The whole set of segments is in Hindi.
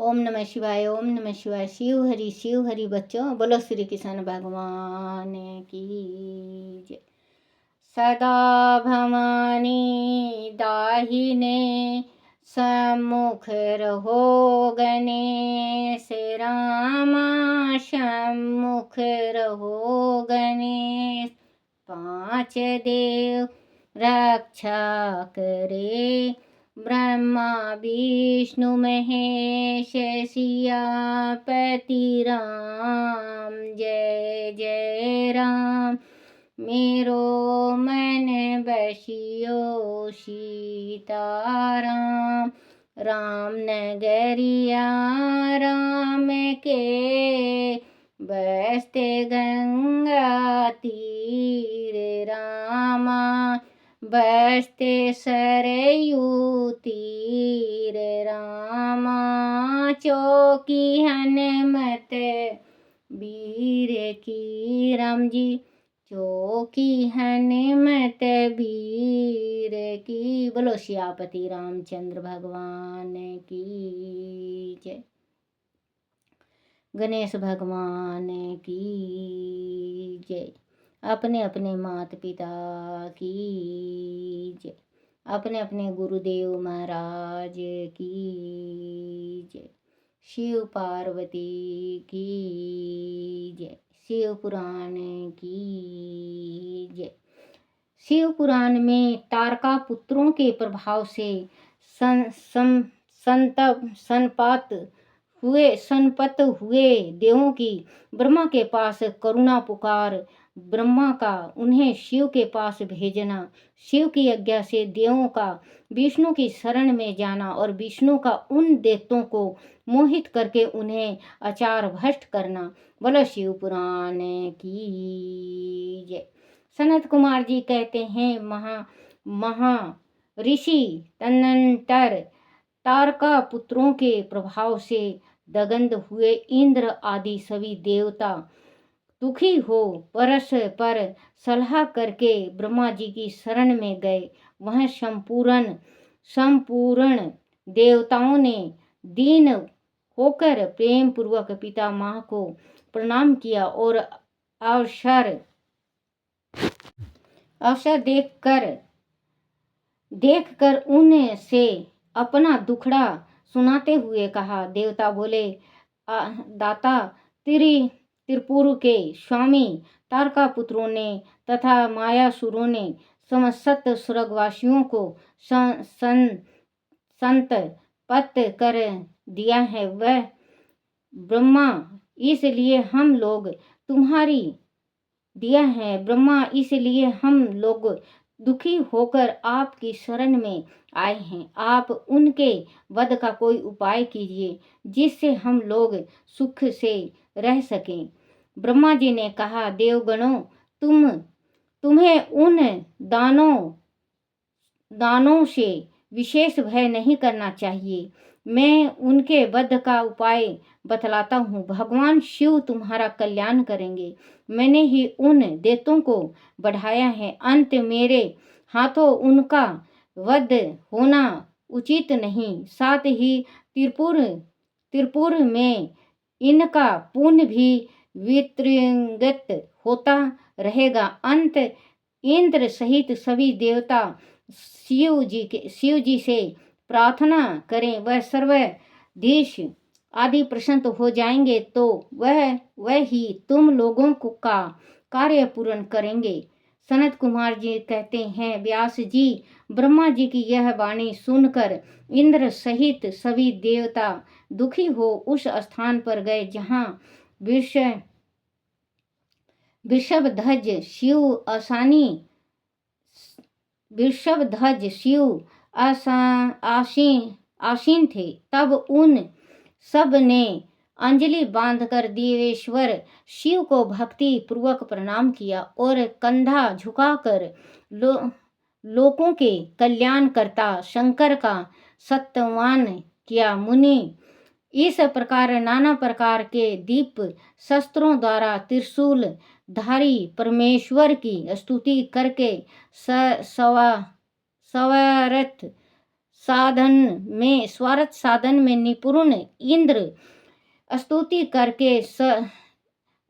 ओम नमः शिवाय, ओम नमः शिवाय। शिव हरि बच्चों, बोलो श्री कृष्ण भगवान की जय। सदा भवानी दाहिने सम्मुख रहो गणेश रामा, सम्मुख रहो गणेश। पांच देव रक्षा करे, ब्रह्मा विष्णु महेश सियापति राम। जय जय राम, मेरो मन बसियो सीताराम। राम नगरिया राम के, बसते गंगा तीर रामा, बसते सरयू तीर रामा। चौकी हनुमत वीर की राम जी, चौकी हनुमत वीर की। बोलो सियापति रामचंद्र भगवान की जय। गणेश भगवान की जय। अपने अपने माता पिता की जय। अपने अपने गुरुदेव महाराज की जय। शिव पार्वती की जय। शिव पुराण की जय। शिव पुराण में तारका पुत्रों के प्रभाव से संपत हुए देवों की ब्रह्मा के पास करुणा पुकार, ब्रह्मा का उन्हें शिव के पास भेजना, शिव की आज्ञा से देवों का विष्णु की शरण में जाना और विष्णु का उन दैत्यों को मोहित करके उन्हें अचार भ्रष्ट करना। बोलो शिव पुराण की जय। सनत कुमार जी कहते हैं, महा ऋषि तदनंतर तारका पुत्रों के प्रभाव से दगंध हुए इंद्र आदि सभी देवता दुखी हो परस्पर सलाह करके ब्रह्मा जी की शरण में गए। वह संपूर्ण देवताओं ने दीन होकर प्रेम पूर्वक पितामह को प्रणाम किया और अवसर देखकर उनसे अपना दुखड़ा सुनाते हुए कहा। देवता बोले, दाता त्रिपुर के स्वामी तारका पुत्रों ने तथा मायासुरों ने समस्त स्वर्गवासियों को संत पत कर दिया है। वह ब्रह्मा इसलिए हम लोग दुखी होकर आपकी शरण में आए हैं। आप उनके वध का कोई उपाय कीजिए जिससे हम लोग सुख से रह सकें। ब्रह्मा जी ने कहा, देवगणों, तुम्हें उन दानों से विशेष भय नहीं करना चाहिए। मैं उनके वध का उपाय बतलाता हूँ। भगवान शिव तुम्हारा कल्याण करेंगे। मैंने ही उन दैत्यों को बढ़ाया है। अंत मेरे हाथों उनका वध होना उचित नहीं। साथ ही त्रिपुर में इनका पुण्य भी वितृंगत होता रहेगा। अंत इंद्र सहित सभी देवता शिव जी से प्रार्थना करें, वह सर्वधीश आदि प्रसन्न हो जाएंगे तो वह ही तुम लोगों का कार्य पूर्ण करेंगे। सनत कुमार जी कहते हैं, व्यास जी ब्रह्मा जी की यह वाणी सुनकर इंद्र सहित सभी देवता दुखी हो उस स्थान पर गए जहाँ वृषभध्वज शिव आसीन थे। तब उन सब ने अंजलि बांधकर देवेश्वर शिव को भक्ति पूर्वक प्रणाम किया और कंधा झुकाकर लोकों के कल्याणकर्ता शंकर का सत्यावान किया। मुनि इस प्रकार नाना प्रकार के दीप शस्त्रों द्वारा त्रिशूल धारी परमेश्वर की स्तुति करके स्वार्थ साधन में निपुण इंद्र स्तुति करके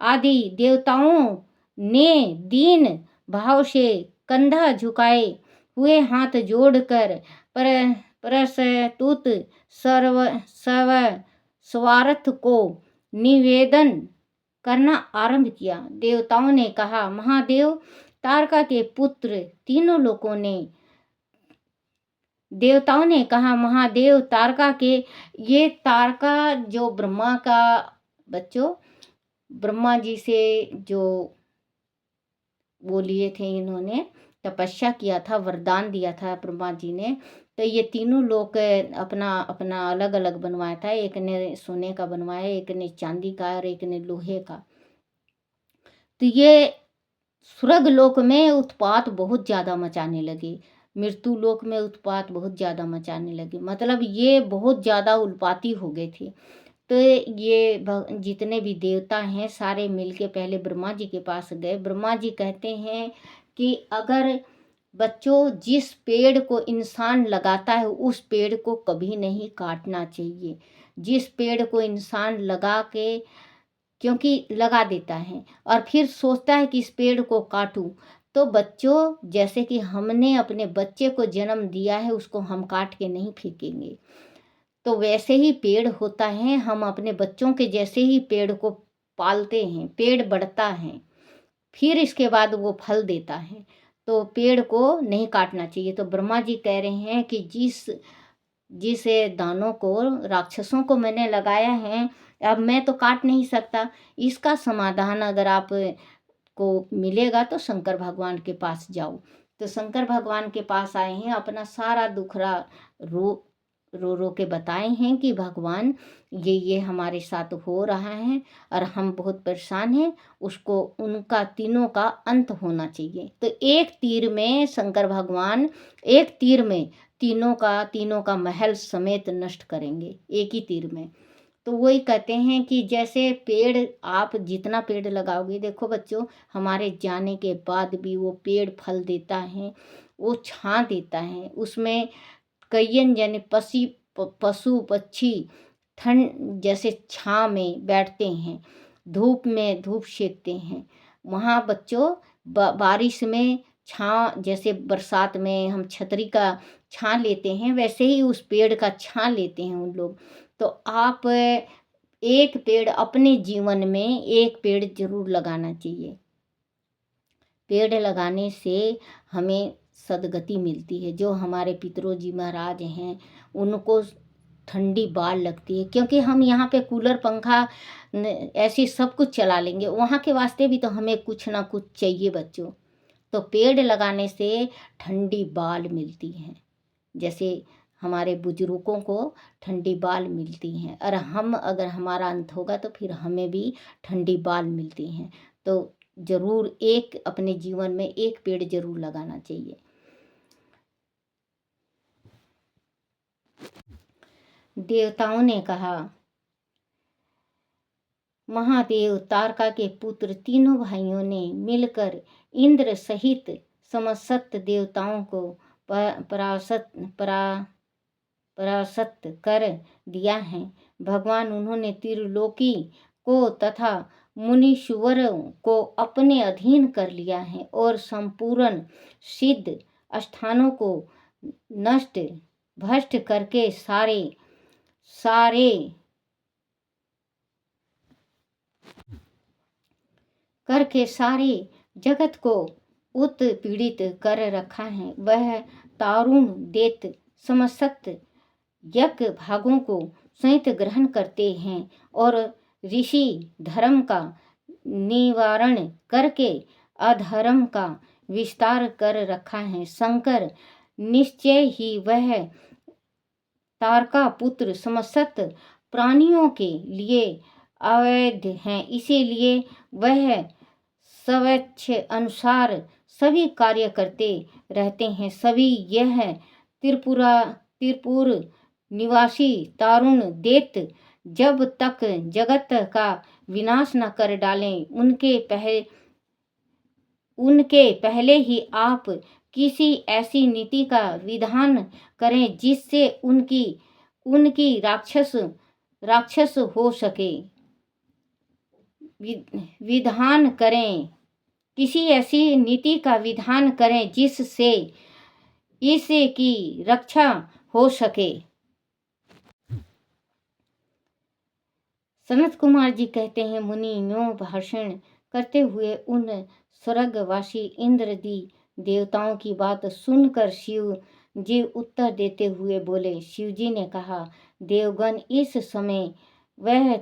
आदि देवताओं ने दीन भाव से कंधा झुकाए हुए हाथ जोड़कर प्रस्तुत सर्व स्वार्थ को निवेदन करना आरंभ किया। देवताओं ने कहा, महादेव तारका के पुत्र तीनों लोगों ने देवताओं ने कहा, महादेव तारका के, ये तारका जो ब्रह्मा का बच्चों, ब्रह्मा जी से जो वो लिए थे, इन्होंने तपस्या किया था, वरदान दिया था ब्रह्मा जी ने। तो ये तीनों लोग अपना अपना अलग अलग बनवाया था। एक ने सोने का बनवाया, एक ने चांदी का और एक ने लोहे का। तो ये स्वर्ग लोक में उत्पात बहुत ज़्यादा मचाने लगे, मृत्यु लोक में उत्पात बहुत ज़्यादा मचाने लगे, मतलब ये बहुत ज़्यादा उल्पाती हो गए थे। तो ये जितने भी देवता हैं सारे मिलके पहले ब्रह्मा जी के पास गए। ब्रह्मा जी कहते हैं कि अगर बच्चों जिस पेड़ को इंसान लगाता है उस पेड़ को कभी नहीं काटना चाहिए। जिस पेड़ को इंसान लगा के, क्योंकि लगा देता है और फिर सोचता है कि इस पेड़ को काटूं, तो बच्चों जैसे कि हमने अपने बच्चे को जन्म दिया है उसको हम काट के नहीं फेंकेंगे, तो वैसे ही पेड़ होता है। हम अपने बच्चों के जैसे ही पेड़ को पालते हैं, पेड़ बढ़ता है, फिर इसके बाद वो फल देता है, तो पेड़ को नहीं काटना चाहिए। तो ब्रह्मा जी कह रहे हैं कि जिस दानों को, राक्षसों को मैंने लगाया है, अब मैं तो काट नहीं सकता। इसका समाधान अगर आप को मिलेगा तो शंकर भगवान के पास जाओ। तो शंकर भगवान के पास आए हैं, अपना सारा दुखड़ा रो रो के बताए हैं कि भगवान ये हमारे साथ हो रहा है और हम बहुत परेशान हैं, उसको उनका तीनों का अंत होना चाहिए। तो एक तीर में शंकर भगवान, एक तीर में तीनों का महल समेत नष्ट करेंगे, एक ही तीर में। तो वही कहते हैं कि जैसे पेड़, आप जितना पेड़ लगाओगे, देखो बच्चों हमारे जाने के बाद भी वो पेड़ फल देता है, वो छां देता है, उसमें कईयन जने पशु पक्षी ठंड जैसे छां में बैठते हैं, धूप में धूप सेकते हैं। वहाँ बच्चों बारिश में छां, जैसे बरसात में हम छतरी का छां लेते हैं, वैसे ही उस पेड़ का छां लेते हैं उन लोग। तो आप एक पेड़ अपने जीवन में, एक पेड़ जरूर लगाना चाहिए। पेड़ लगाने से हमें सदगति मिलती है। जो हमारे पितरों जी महाराज हैं उनको ठंडी बाल लगती है, क्योंकि हम यहाँ पे कूलर पंखा ऐसी सब कुछ चला लेंगे, वहाँ के वास्ते भी तो हमें कुछ ना कुछ चाहिए बच्चों। तो पेड़ लगाने से ठंडी बाल मिलती हैं, जैसे हमारे बुजुर्गों को ठंडी बाल मिलती हैं, और हम अगर हमारा अंत होगा तो फिर हमें भी ठंडी बाल मिलती हैं। तो ज़रूर एक अपने जीवन में एक पेड़ ज़रूर लगाना चाहिए। देवताओं ने कहा, महादेव तारका के पुत्र तीनों भाइयों ने मिलकर इंद्र सहित समस्त देवताओं को परास्त कर दिया है। भगवान उन्होंने त्रिलोकी को तथा मुनीश्वरों को अपने अधीन कर लिया है और संपूर्ण सिद्ध स्थानों को नष्ट भ्रष्ट करके सारे जगत को उत्पीड़ित कर रखा है। वह तारुण देत समस्त यज्ञ भागों को सहित ग्रहण करते हैं और ऋषि धर्म का निवारण करके अधर्म का विस्तार कर रखा है। शंकर निश्चय ही वह तारका पुत्र समस्त प्राणियों के लिए अवैध हैं, इसीलिए वह स्वच्छ अनुसार सभी कार्य करते रहते हैं। सभी यह त्रिपुर निवासी तारुण देत जब तक जगत का विनाश न कर डालें, उनके पहले ही आप किसी ऐसी नीति का विधान करें जिससे उनकी उनकी राक्षस हो सके। विधान करें, किसी ऐसी नीति का विधान करें जिससे इसकी रक्षा हो सके। सनत कुमार जी कहते हैं, मुनि यूं भाषण करते हुए उन स्वर्गवासी इंद्रदी देवताओं की बात सुनकर शिव जी उत्तर देते हुए बोले। शिव जी ने कहा, देवगण, इस समय वह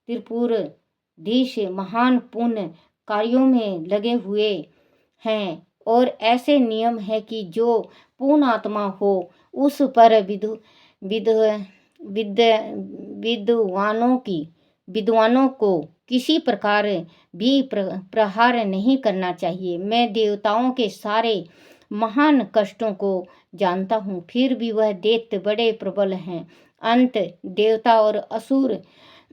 त्रिपुराधीश महान पुण्य कार्यों में लगे हुए हैं और ऐसे नियम है कि जो पूर्ण आत्मा हो उस पर विद्वानों को किसी प्रकार भी प्रहार नहीं करना चाहिए। मैं देवताओं के सारे महान कष्टों को जानता हूँ, फिर भी वह दैत्य बड़े प्रबल हैं। अंत देवता और असुर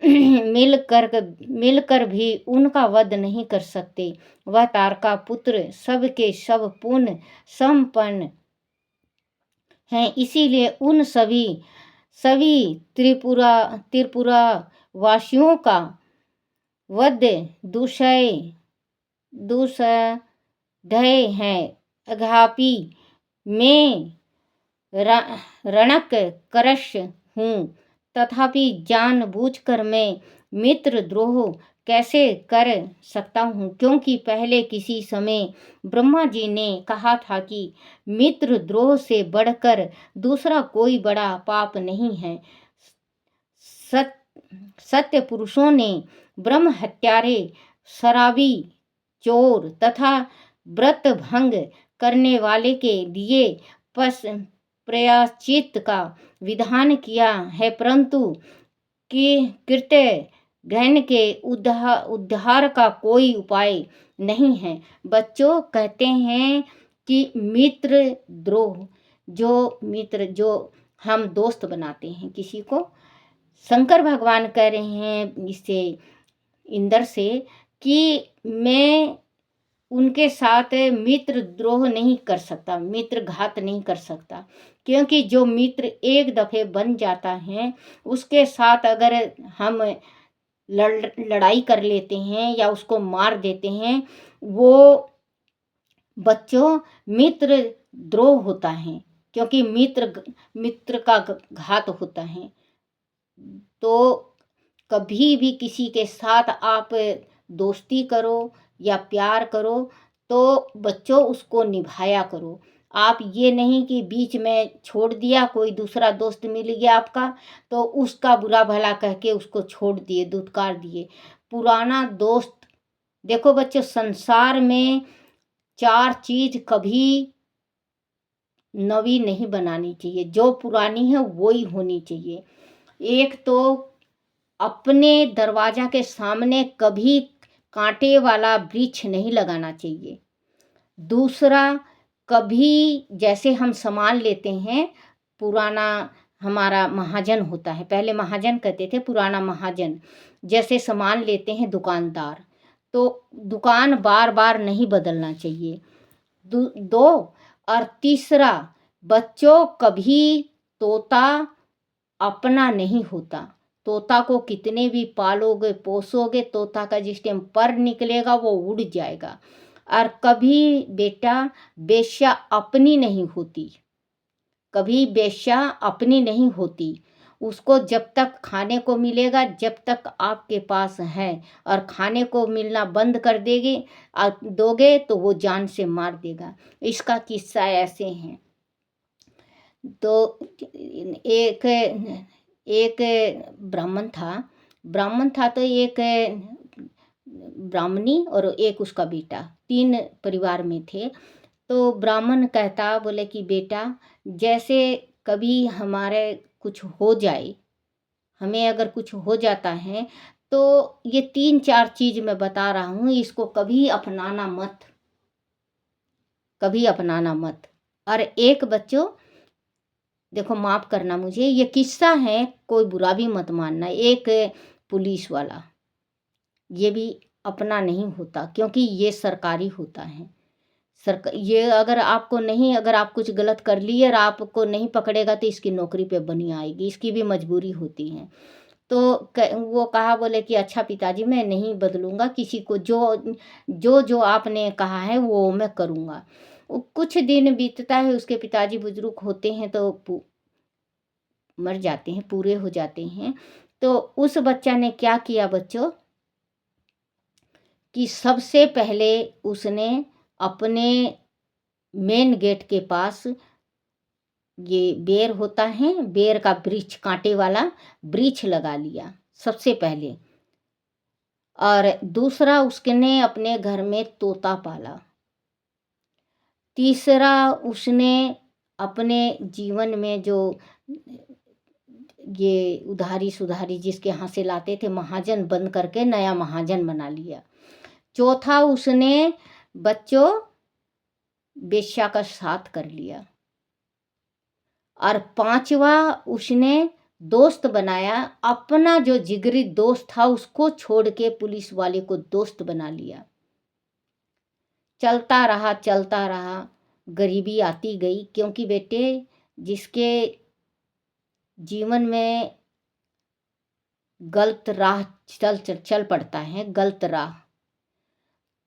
मिलकर भी उनका वध नहीं कर सकते। वह तारका पुत्र सबके सब पुण्य संपन्न हैं, इसीलिए उन सभी त्रिपुरा वासियों का वध दुस्सह है। अघापि मैं रणक करश हूँ, तथापि जानबूझकर मैं मित्र द्रोह कैसे कर सकता हूँ, क्योंकि पहले किसी समय ब्रह्मा जी ने कहा था कि मित्र द्रोह से बढ़कर दूसरा कोई बड़ा पाप नहीं है। सत्य पुरुषों ने ब्रह्म हत्यारे, शराबी, चोर तथा व्रत भंग करने वाले के लिए प्रायश्चित का विधान किया है, परंतु कृत्य घृण के उद्धार का कोई उपाय नहीं है। बच्चों, कहते हैं कि मित्र द्रोह, जो हम दोस्त बनाते हैं किसी को, शंकर भगवान कह रहे हैं इससे इंद्र से कि मैं उनके साथ मित्र द्रोह नहीं कर सकता, मित्र घात नहीं कर सकता, क्योंकि जो मित्र एक दफे बन जाता है उसके साथ अगर हम लड़ाई कर लेते हैं या उसको मार देते हैं, वो बच्चों मित्र द्रोह होता है, क्योंकि मित्र का घात होता है। तो कभी भी किसी के साथ आप दोस्ती करो या प्यार करो तो बच्चों उसको निभाया करो। आप ये नहीं कि बीच में छोड़ दिया, कोई दूसरा दोस्त मिल गया आपका तो उसका बुरा भला कह के उसको छोड़ दिए, दुत्कार दिए। पुराना दोस्त, देखो बच्चों, संसार में 4 चीज कभी नवी नहीं बनानी चाहिए, जो पुरानी है वो ही होनी चाहिए। एक तो अपने दरवाजा के सामने कभी कांटे वाला वृक्ष नहीं लगाना चाहिए। दूसरा, कभी जैसे हम सामान लेते हैं, पुराना हमारा महाजन होता है, पहले महाजन कहते थे, पुराना महाजन, जैसे सामान लेते हैं दुकानदार, तो दुकान बार बार नहीं बदलना चाहिए। दो और तीसरा, बच्चों, कभी तोता अपना नहीं होता। तोता को कितने भी पालोगे पोसोगे, तोता का जिस टाइम पर निकलेगा वो उड़ जाएगा। और कभी बेटा बेश्या अपनी नहीं होती, कभी बेश्या अपनी नहीं होती। उसको जब तक खाने को मिलेगा, जब तक आपके पास है, और खाने को मिलना बंद कर दोगे तो वो जान से मार देगा। इसका किस्सा ऐसे हैं। तो एक ब्राह्मण था तो एक ब्राह्मणी और एक उसका बेटा, 3 परिवार में थे। तो ब्राह्मण कहता, बोले कि बेटा, जैसे कभी हमारे कुछ हो जाए, हमें अगर कुछ हो जाता है तो ये 3-4 चीज मैं बता रहा हूँ, इसको कभी अपनाना मत। और एक बच्चों, देखो माफ करना मुझे, ये किस्सा है, कोई बुरा भी मत मानना। एक पुलिस वाला, ये भी अपना नहीं होता, क्योंकि ये सरकारी होता है। ये अगर आपको नहीं, अगर आप कुछ गलत कर लिए और आपको नहीं पकड़ेगा तो इसकी नौकरी पे बनी आएगी, इसकी भी मजबूरी होती है। तो वो कहा, बोले कि अच्छा पिताजी मैं नहीं बदलूंगा, किसी को जो आपने कहा है वो मैं करूँगा। कुछ दिन बीतता है, उसके पिताजी बुजुर्ग होते हैं तो मर जाते हैं, पूरे हो जाते हैं। तो उस बच्चा ने क्या किया बच्चों, कि सबसे पहले उसने अपने मेन गेट के पास, ये बेर होता है, बेर का वृक्ष, कांटे वाला वृक्ष लगा लिया सबसे पहले। और दूसरा उसने अपने घर में तोता पाला। तीसरा उसने अपने जीवन में जो ये उधारी सुधारी जिसके यहाँ से लाते थे, महाजन बंद करके नया महाजन बना लिया। चौथा उसने बच्चों वेश्या का साथ कर लिया। और पांचवा उसने दोस्त बनाया, अपना जो जिगरी दोस्त था उसको छोड़ के पुलिस वाले को दोस्त बना लिया। चलता रहा चलता रहा, गरीबी आती गई, क्योंकि बेटे जिसके जीवन में गलत राह चल पड़ता है, गलत राह,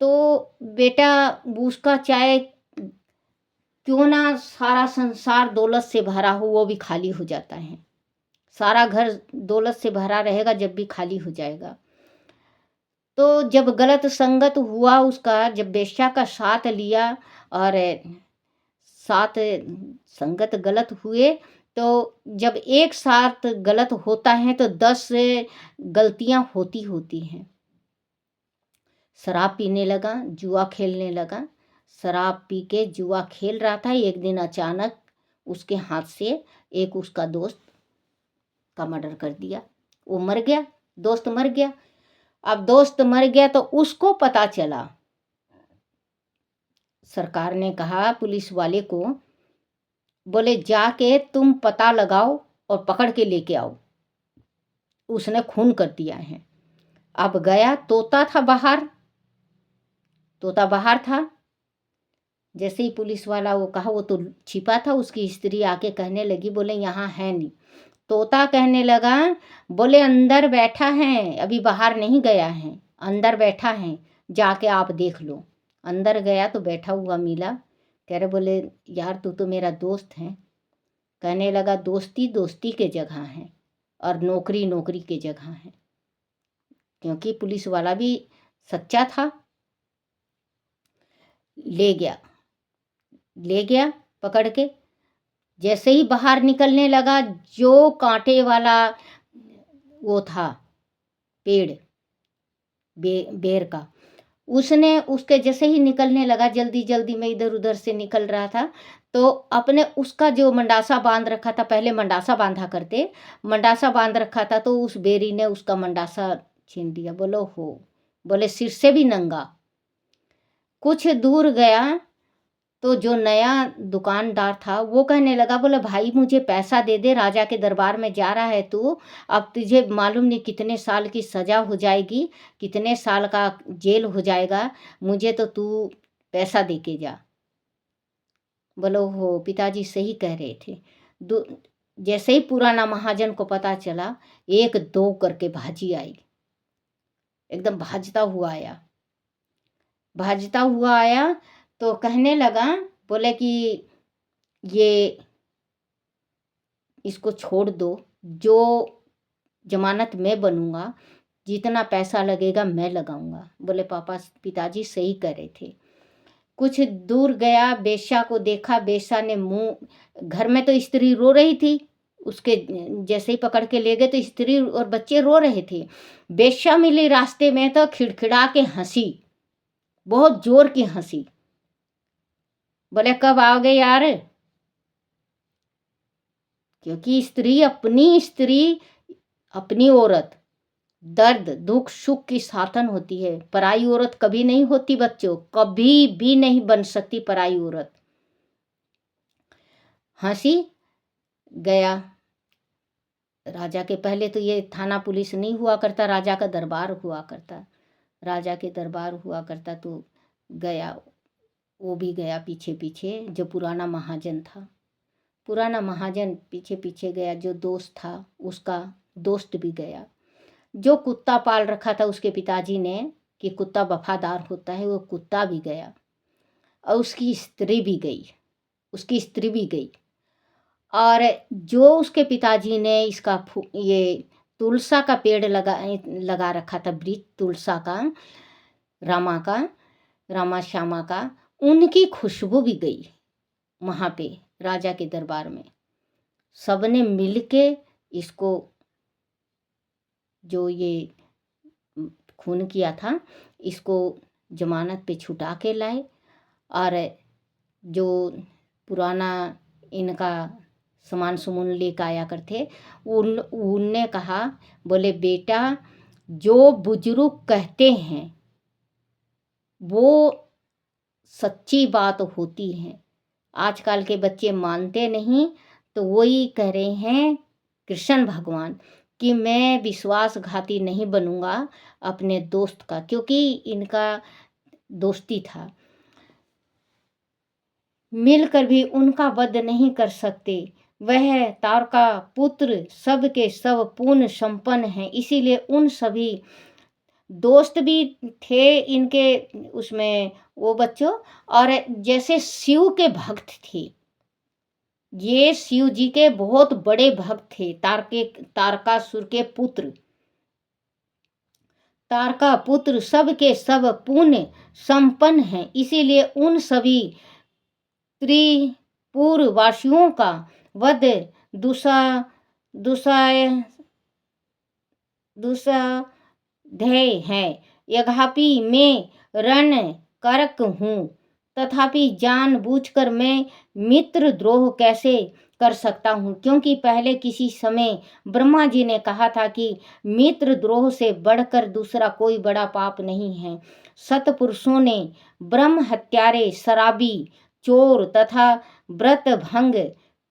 तो बेटा उसका चाहे क्यों ना सारा संसार दौलत से भरा हो, वो भी खाली हो जाता है। सारा घर दौलत से भरा रहेगा, जब भी खाली हो जाएगा। तो जब गलत संगत हुआ उसका, जब वेश्या का साथ लिया और साथ संगत गलत हुए, तो जब एक साथ गलत होता है तो 10 गलतियां होती हैं। शराब पीने लगा, जुआ खेलने लगा। शराब पी के जुआ खेल रहा था, एक दिन अचानक उसके हाथ से एक उसका दोस्त का मर्डर कर दिया। वो मर गया, दोस्त मर गया। अब दोस्त मर गया तो उसको पता चला, सरकार ने कहा पुलिस वाले को, बोले जाके तुम पता लगाओ और पकड़ के लेके आओ, उसने खून कर दिया है। अब गया, तोता था बाहर, तोता बाहर था। जैसे ही पुलिस वाला वो कहा, वो तो छिपा था, उसकी स्त्री आके कहने लगी, बोले यहाँ है नहीं। तोता कहने लगा, बोले अंदर बैठा है, अभी बाहर नहीं गया है, अंदर बैठा है, जाके आप देख लो। अंदर गया तो बैठा हुआ मिला। कह रहे, बोले यार तू तो मेरा दोस्त है। कहने लगा, दोस्ती दोस्ती के जगह है और नौकरी नौकरी के जगह है, क्योंकि पुलिस वाला भी सच्चा था। ले गया पकड़ के। जैसे ही बाहर निकलने लगा, जो कांटे वाला वो था पेड़, बेर का, उसने उसके जैसे ही निकलने लगा, जल्दी जल्दी में इधर उधर से निकल रहा था, तो अपने उसका जो मंडासा बांध रखा था, पहले मंडासा बांधा करते, मंडासा बांध रखा था, तो उस बेरी ने उसका मंडासा छीन दिया। बोलो हो, बोले सिर से भी नंगा। कुछ दूर गया तो जो नया दुकानदार था वो कहने लगा, बोले भाई मुझे पैसा दे दे, राजा के दरबार में जा रहा है तू, अब तुझे मालूम नहीं कितने साल की सज़ा हो जाएगी, कितने साल का जेल हो जाएगा, मुझे तो तू पैसा दे के जा। बोलो हो, पिताजी सही कह रहे थे। जैसे ही पुराना महाजन को पता चला, 1-2 करके भाजी आई, एकदम भाजता हुआ आया। तो कहने लगा, बोले कि ये इसको छोड़ दो, जो जमानत मैं बनूंगा, जितना पैसा लगेगा मैं लगाऊंगा। बोले पिताजी सही कह रहे थे। कुछ दूर गया, बेश्या को देखा, बेश्या ने मुंह, घर में तो स्त्री रो रही थी, उसके जैसे ही पकड़ के ले गए तो स्त्री और बच्चे रो रहे थे। बेश्या मिली रास्ते में तो खिड़खिड़ा के हंसी, बहुत जोर की हंसी। बोले कब आओगे यार, क्योंकि स्त्री अपनी औरत दर्द दुख सुख की साथन होती है, पराई औरत कभी नहीं होती बच्चों, कभी भी नहीं बन सकती पराई औरत। हंसी गया राजा के, पहले तो ये थाना पुलिस नहीं हुआ करता, राजा का दरबार हुआ करता, राजा के दरबार हुआ करता। तो गया, वो भी गया पीछे पीछे, जो पुराना महाजन था। पुराना महाजन पीछे पीछे गया, जो दोस्त था उसका दोस्त भी गया। जो कुत्ता पाल रखा था उसके पिताजी ने कि कुत्ता वफादार होता है, वो कुत्ता भी गया और उसकी स्त्री भी गई, उसकी स्त्री भी गई। और जो उसके पिताजी ने इसका ये तुलसा का पेड़ लगा रखा था, वृक्ष तुलसा का, रामा श्यामा का, उनकी खुशबू भी गई वहाँ पे राजा के दरबार में। सबने मिलके इसको, जो ये खून किया था, इसको जमानत पे छुटा के लाए। और जो पुराना इनका सामान सुमून लेकर आया करते, उनने कहा, बोले बेटा, जो बुजुर्ग कहते हैं वो सच्ची बात होती है। आजकल के बच्चे मानते नहीं, तो वही कह रहे हैं कृष्ण भगवान कि मैं विश्वासघाती नहीं बनूंगा अपने दोस्त का, क्योंकि इनका दोस्ती था। मिलकर भी उनका वध नहीं कर सकते। वह तारका पुत्र सब के सब पूर्ण संपन्न हैं, इसीलिए उन सभी दोस्त भी थे इनके उसमें वो बच्चों, और जैसे शिव के भक्त थे, ये शिव जी के बहुत बड़े भक्त थे। तारकासुर के पुत्र, तारका पुत्र सब के सब पुण्य संपन्न हैं, इसीलिए उन सभी त्रिपुर वासियों का वध दुस्साध्य है। यद्यपि मैं रण करक हूँ, तथापि जानबूझकर मैं मित्र द्रोह कैसे कर सकता हूँ, क्योंकि पहले किसी समय ब्रह्मा जी ने कहा था कि मित्र द्रोह से बढ़कर दूसरा कोई बड़ा पाप नहीं है। सतपुरुषों ने ब्रह्म हत्यारे, शराबी, चोर तथा व्रत भंग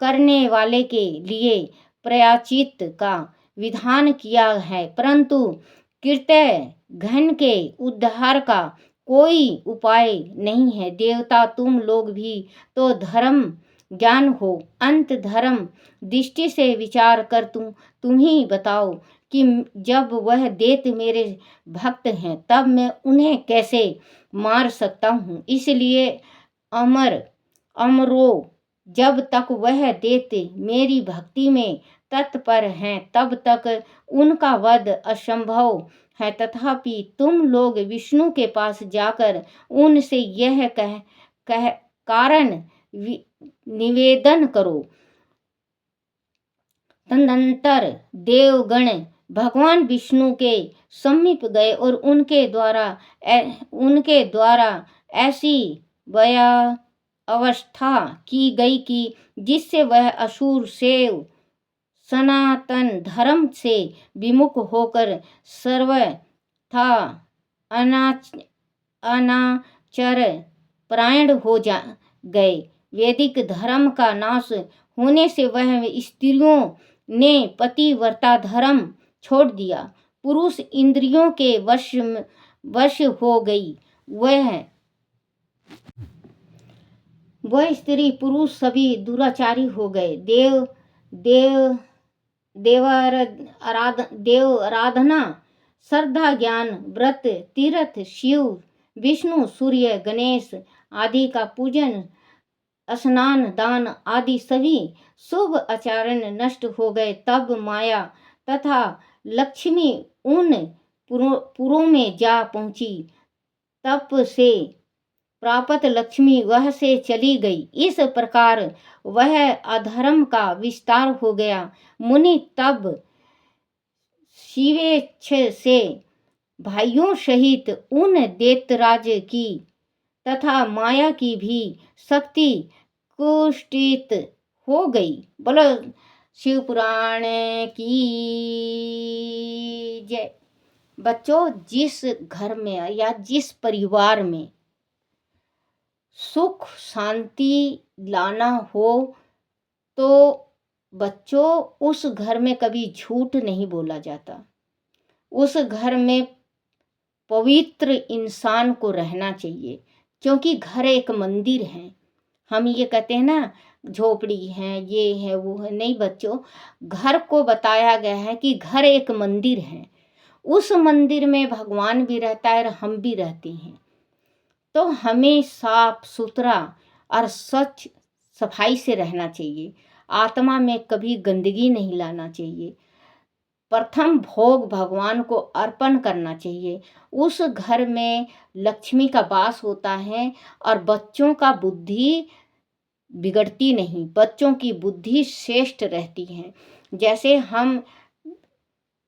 करने वाले के लिए प्रायश्चित का विधान किया है, परंतु कृत्य घन के उद्धार का कोई उपाय नहीं है। देवता, तुम लोग भी तो धर्म ज्ञान हो, अंत धर्म दृष्टि से विचार कर तुम ही बताओ कि जब वह दैत्य मेरे भक्त हैं, तब मैं उन्हें कैसे मार सकता हूँ। इसलिए अमरो, जब तक वह दैत्य मेरी भक्ति में तत्पर हैं, तब तक उनका वध असंभव है। तथापि तुम लोग विष्णु के पास जाकर उनसे यह कारण निवेदन करो। तदनंतर देवगण भगवान विष्णु के समीप गए और उनके द्वारा ऐसी अवस्था की गई कि जिससे वह असुर सेव सनातन धर्म से विमुख होकर सर्वथा अनाचार परायण हो गए। वैदिक धर्म का नाश होने से वह स्त्रियों ने पतिव्रता धर्म छोड़ दिया। पुरुष इंद्रियों के वश हो गई। वह स्त्री पुरुष सभी दुराचारी हो गए। देव आराधना, श्रद्धा, ज्ञान, व्रत, तीर्थ, शिव, विष्णु, सूर्य, गणेश आदि का पूजन, स्नान, दान आदि सभी शुभ आचरण नष्ट हो गए। तब माया तथा लक्ष्मी उन पुरों में जा पहुंची। तप से प्राप्त लक्ष्मी वह से चली गई। इस प्रकार वह अधर्म का विस्तार हो गया। मुनि तब शिवेच्छ से भाइयों सहित उन दैत्यराज की तथा माया की भी शक्ति कुष्ठित हो गई। बोलो शिव पुराण की जय। बच्चों, जिस घर में या जिस परिवार में सुख शांति लाना हो, तो बच्चों उस घर में कभी झूठ नहीं बोला जाता। उस घर में पवित्र इंसान को रहना चाहिए। क्योंकि घर एक मंदिर है। हम ये कहते हैं ना झोपड़ी है, ये है, वो है, नहीं बच्चों, घर को बताया गया है कि घर एक मंदिर है। उस मंदिर में भगवान भी रहता है और हम भी रहते हैं। तो हमें साफ सुथरा और स्वच्छ सफाई से रहना चाहिए। आत्मा में कभी गंदगी नहीं लाना चाहिए। प्रथम भोग भगवान को अर्पण करना चाहिए। उस घर में लक्ष्मी का वास होता है और बच्चों का बुद्धि बिगड़ती नहीं, बच्चों की बुद्धि श्रेष्ठ रहती है। जैसे हम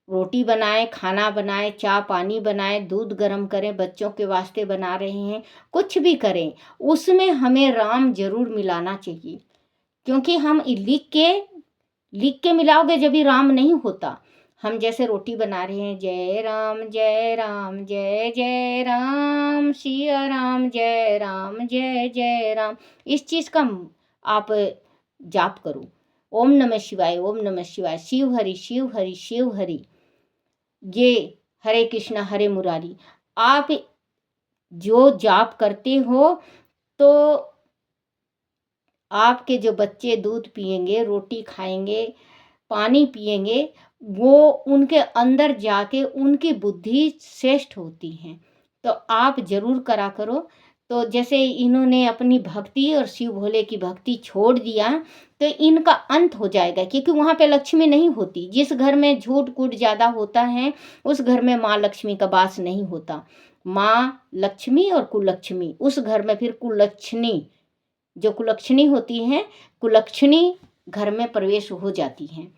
रोटी बनाएं, खाना बनाएं, चाय पानी बनाएं, दूध गर्म करें, बच्चों के वास्ते बना रहे हैं, कुछ भी करें, उसमें हमें राम जरूर मिलाना चाहिए। क्योंकि हम लिख के मिलाओगे जब भी राम नहीं होता। हम जैसे रोटी बना रहे हैं, जय राम जय राम जय जय राम सिया राम जय राम जय जय राम, इस चीज़ का आप जाप करो। ओम नमः शिवाय, ओम नमः शिवाय, शिव हरि शिव हरि शिव हरि। ये हरे कृष्णा हरे मुरारी आप जो जाप करते हो, तो आपके जो बच्चे दूध पिएंगे, रोटी खाएंगे, पानी पिएंगे, वो उनके अंदर जाके उनकी बुद्धि श्रेष्ठ होती है। तो आप जरूर करा करो। तो जैसे इन्होंने अपनी भक्ति और शिव भोले की भक्ति छोड़ दिया, तो इनका अंत हो जाएगा, क्योंकि वहाँ पे लक्ष्मी नहीं होती। जिस घर में झूठ कूट ज़्यादा होता है, उस घर में माँ लक्ष्मी का वास नहीं होता। माँ लक्ष्मी और कुलक्ष्मी, उस घर में फिर कुलक्षणी, जो कुलक्षणी होती हैं, कुलक्षणी घर में प्रवेश हो जाती हैं।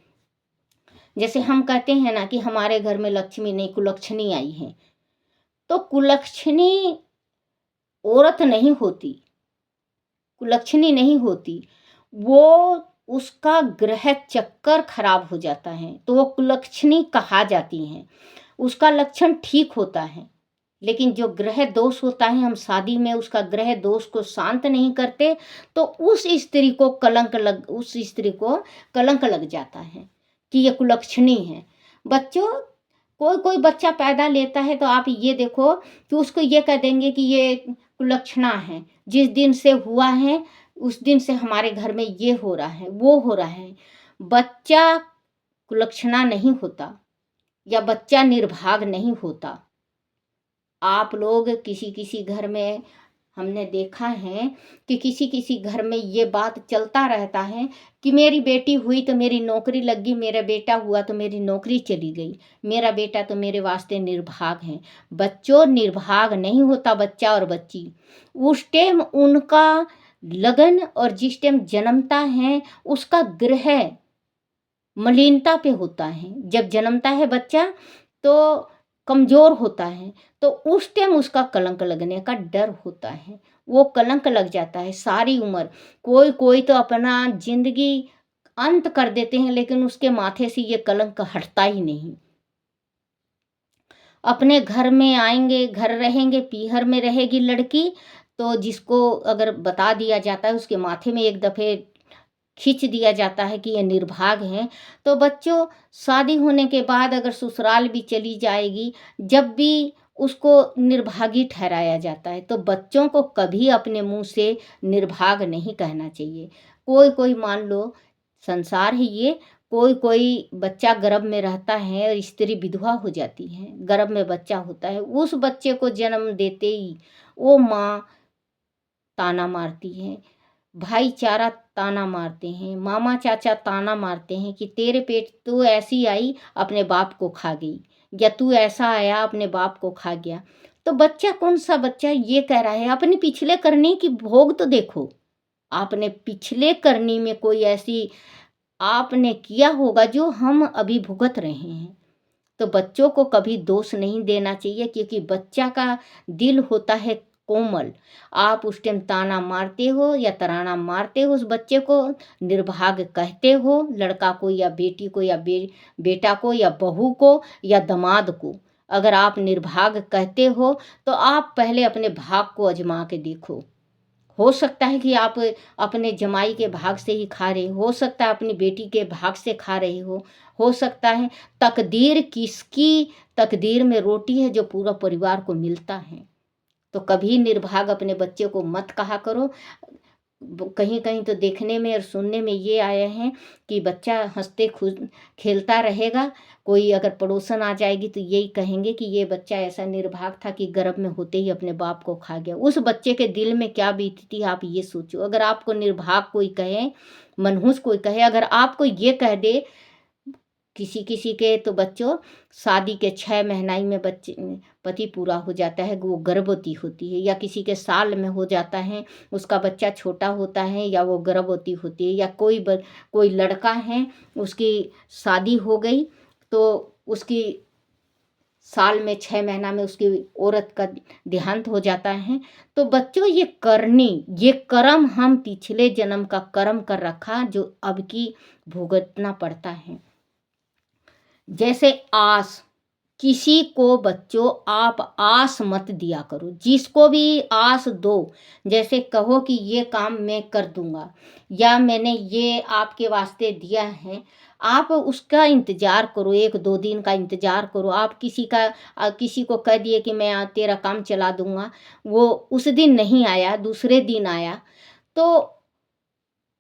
जैसे हम कहते हैं ना कि हमारे घर में लक्ष्मी नहीं, कुलक्षणी आई है, तो कुलक्षणी औरत नहीं होती, कुलक्षणी नहीं होती, वो उसका ग्रह चक्कर खराब हो जाता है, तो वो कुलक्षणी कहा जाती हैं। उसका लक्षण ठीक होता है, लेकिन जो ग्रह दोष होता है, हम शादी में उसका ग्रह दोष को शांत नहीं करते, तो उस स्त्री को कलंक लग जाता है कि ये कुलक्षणी है। बच्चों, कोई कोई बच्चा पैदा लेता है तो आप ये देखो कि उसको ये कह देंगे कि ये कुलक्षणा है, जिस दिन से हुआ है उस दिन से हमारे घर में ये हो रहा है, वो हो रहा है। बच्चा कुलक्षणा नहीं होता या बच्चा निर्भाग नहीं होता। आप लोग किसी किसी घर में, हमने देखा है कि किसी किसी घर में ये बात चलता रहता है कि मेरी बेटी हुई तो मेरी नौकरी लग गई, मेरा बेटा हुआ तो मेरी नौकरी चली गई, मेरा बेटा तो मेरे वास्ते निर्भाग है। बच्चों, निर्भाग नहीं होता बच्चा और बच्ची। उस टाइम उनका लगन और जिस टाइम जन्मता है उसका ग्रह मलिनता पे होता है। जब जन्मता है बच्चा तो कमज़ोर होता है, तो उस टाइम उसका कलंक लगने का डर होता है। वो कलंक लग जाता है सारी उम्र। कोई कोई तो अपना ज़िंदगी अंत कर देते हैं, लेकिन उसके माथे से ये कलंक हटता ही नहीं। अपने घर में आएंगे, घर रहेंगे, पीहर में रहेगी लड़की, तो जिसको अगर बता दिया जाता है, उसके माथे में एक दफ़े खींच दिया जाता है कि ये निर्भाग हैं। तो बच्चों, शादी होने के बाद अगर ससुराल भी चली जाएगी, जब भी उसको निर्भागी ठहराया जाता है, तो बच्चों को कभी अपने मुंह से निर्भाग नहीं कहना चाहिए। कोई कोई मान लो, संसार है ये, कोई कोई बच्चा गर्भ में रहता है और स्त्री विधवा हो जाती है, गर्भ में बच्चा होता है, उस बच्चे को जन्म देते ही वो माँ ताना मारती है, भाईचारा ताना मारते हैं, मामा चाचा ताना मारते हैं कि तेरे पेट तू ऐसी आई अपने बाप को खा गई, या तू ऐसा आया अपने बाप को खा गया। तो बच्चा, कौन सा बच्चा ये कह रहा है? अपने पिछले करनी की भोग तो देखो। आपने पिछले करनी में कोई ऐसी आपने किया होगा जो हम अभी भुगत रहे हैं। तो बच्चों को कभी दोष नहीं देना चाहिए, क्योंकि बच्चा का दिल होता है कोमल। आप उस टाइम ताना मारते हो या तराना मारते हो, उस बच्चे को निर्भाग कहते हो, लड़का को या बेटी को या बेटा को या बहू को या दामाद को। अगर आप निर्भाग कहते हो तो आप पहले अपने भाग को आजमा के देखो। हो सकता है कि आप अपने जमाई के भाग से ही खा रहे हो सकता है अपनी बेटी के भाग से खा रहे हो सकता है तकदीर किसकी तकदीर में रोटी है जो पूरा परिवार को मिलता है। तो कभी निर्भाग अपने बच्चे को मत कहा करो। कहीं कहीं तो देखने में और सुनने में ये आया है कि बच्चा हंसते खुद खेलता रहेगा, कोई अगर पड़ोसन आ जाएगी तो यही कहेंगे कि ये बच्चा ऐसा निर्भाग था कि गर्भ में होते ही अपने बाप को खा गया। उस बच्चे के दिल में क्या बीतती आप ये सोचो। अगर आपको निर्भाग कोई कहे, मनहूस कोई कहे, अगर आपको ये कह दे, किसी किसी के तो बच्चों शादी के 6 महीनाई में बच्चे पति पूरा हो जाता है, वो गर्भवती होती है, या किसी के साल में हो जाता है, उसका बच्चा छोटा होता है, या वो गर्भवती होती है, या कोई लड़का है उसकी शादी हो गई तो उसकी साल में 6 महीना में उसकी औरत का देहांत हो जाता है। तो बच्चों ये कर्म हम पिछले जन्म का कर्म कर रखा जो अब की भुगतना पड़ता है। जैसे आस, किसी को बच्चों आप आस मत दिया करो, जिसको भी आस दो, जैसे कहो कि ये काम मैं कर दूंगा या मैंने ये आपके वास्ते दिया है, आप उसका इंतजार करो, 1-2 दिन का इंतजार करो। आप किसी को कह दिए कि मैं तेरा काम चला दूंगा, वो उस दिन नहीं आया, दूसरे दिन आया, तो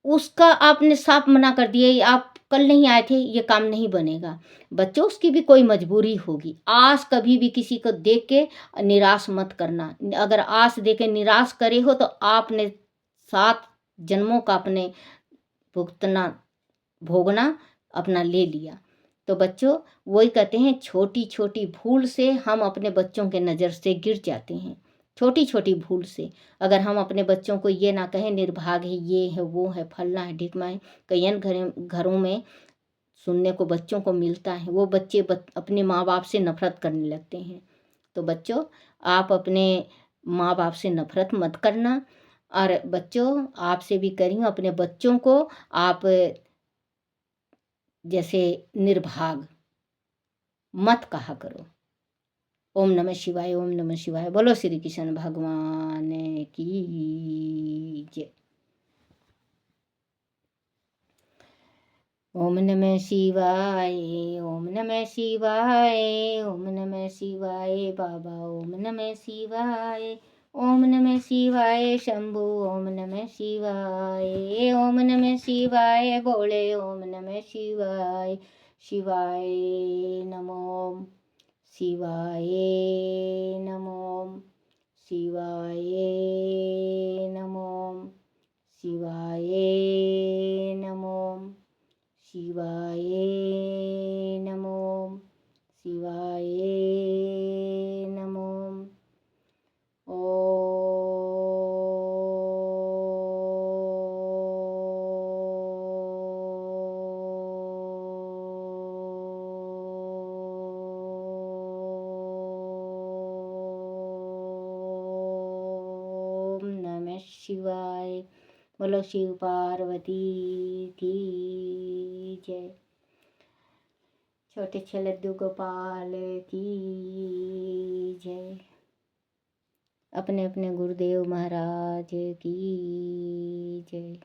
उसका आपने साफ मना कर दिया, आप कल नहीं आए थे, ये काम नहीं बनेगा। बच्चों उसकी भी कोई मजबूरी होगी। आस कभी भी किसी को देख के निराश मत करना। अगर आस दे के निराश करे हो तो आपने 7 जन्मों का अपने भुगतना भोगना अपना ले लिया। तो बच्चों वही कहते हैं, छोटी छोटी भूल से हम अपने बच्चों के नज़र से गिर जाते हैं। छोटी छोटी भूल से अगर हम अपने बच्चों को ये ना कहें निर्भाग है, ये है, वो है, फलना है, ढिकमा है, कई घरों में सुनने को बच्चों को मिलता है, वो बच्चे अपने माँ बाप से नफरत करने लगते हैं। तो बच्चों आप अपने माँ बाप से नफरत मत करना, और बच्चों आपसे भी करी अपने बच्चों को आप जैसे निर्भाग मत कहा करो। ओम नमः शिवाय, ओम नमः शिवाय। बोलो श्री कृष्ण भगवान की जय। ओम नमः शिवाय, ओम नमः शिवाय, ओम नमः शिवाय बाबा, ओम नमः शिवाय, ओम नमः शिवाय शंभु, ओम नमः शिवाय, ओम नमः शिवाय बोले, ओम नमः शिवाय, शिवाय नमो, शिवाय नमो, शिवाय नमो, शिवाय नमो, शिवाय नमो, शिवाय नमो। ओम नमः शिवाय। बोलो शिव पार्वती की जय। छोटे लड्डू गोपाल की जय। अपने अपने गुरुदेव महाराज की जय।